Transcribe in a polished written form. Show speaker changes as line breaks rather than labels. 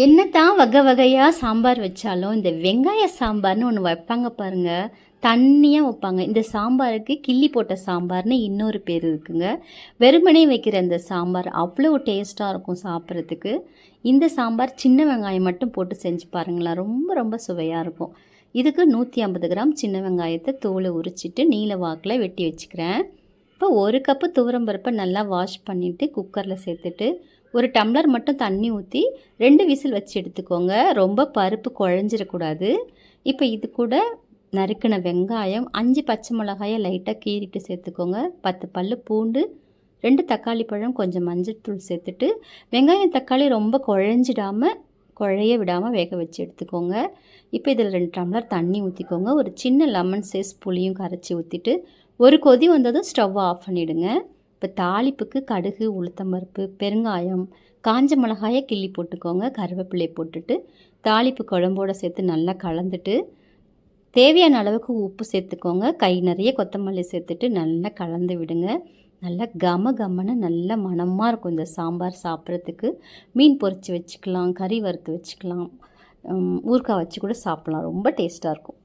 என்னத்தான் வகை வகையாக சாம்பார் வச்சாலும் இந்த வெங்காய சாம்பார்னு ஒன்று வைப்பாங்க பாருங்கள். தண்ணியாக வைப்பாங்க. இந்த சாம்பாருக்கு கிள்ளி போட்ட சாம்பார்னு இன்னொரு பேர் இருக்குங்க. வெறுமனே வைக்கிற இந்த சாம்பார் அவ்வளோ டேஸ்ட்டாக இருக்கும் சாப்பிட்றதுக்கு. இந்த சாம்பார் சின்ன வெங்காயம் மட்டும் போட்டு செஞ்சு பாருங்களா, ரொம்ப ரொம்ப சுவையாக இருக்கும். இதுக்கு 150 கிராம் சின்ன வெங்காயத்தை தோலை உரிச்சிட்டு நீல வாக்கில் வெட்டி வச்சுக்கிறேன். இப்போ ஒரு கப்பு துவரம்பருப்பை நல்லா வாஷ் பண்ணிவிட்டு குக்கரில் சேர்த்துட்டு ஒரு டம்ளர் மட்டும் தண்ணி ஊற்றி 2 விசில் வச்சு எடுத்துக்கோங்க. ரொம்ப பருப்பு குழஞ்சிடக்கூடாது. இப்போ இது கூட நறுக்கின வெங்காயம், 5 பச்சை மிளகாயை லைட்டாக கீறிட்டு சேர்த்துக்கோங்க. 10 பல் பூண்டு, 2 தக்காளி பழம், கொஞ்சம் மஞ்சள் தூள் சேர்த்துட்டு வெங்காயம் தக்காளி ரொம்ப குழைய விடாமல் வேக வச்சு எடுத்துக்கோங்க. இப்போ இதில் 2 டம்ளர் தண்ணி ஊற்றிக்கோங்க. ஒரு சின்ன லெமன் சைஸ் புளியும் கரைச்சி ஊற்றிட்டு ஒரு கொதி வந்ததும் ஸ்டவ்வை ஆஃப் பண்ணிவிடுங்க. இப்போ தாளிப்புக்கு கடுகு, உளுத்தம்பருப்பு, பெருங்காயம், காஞ்ச மிளகாயை கிள்ளி போட்டுக்கோங்க. கருவேப்பிலை போட்டுட்டு தாளிப்பு குழம்போடு சேர்த்து நல்லா கலந்துட்டு தேவையான அளவுக்கு உப்பு சேர்த்துக்கோங்க. கை நிறைய கொத்தமல்லி சேர்த்துட்டு நல்லா கலந்து விடுங்க. நல்லா கமன்னு நல்ல மணமாக இருக்கும் இந்த சாம்பார் சாப்பிட்றதுக்கு. மீன் பொரித்து வச்சுக்கலாம், கறி வறுத்து வச்சுக்கலாம், ஊறுகாய் வச்சு கூட சாப்பிட்லாம். ரொம்ப டேஸ்ட்டாக இருக்கும்.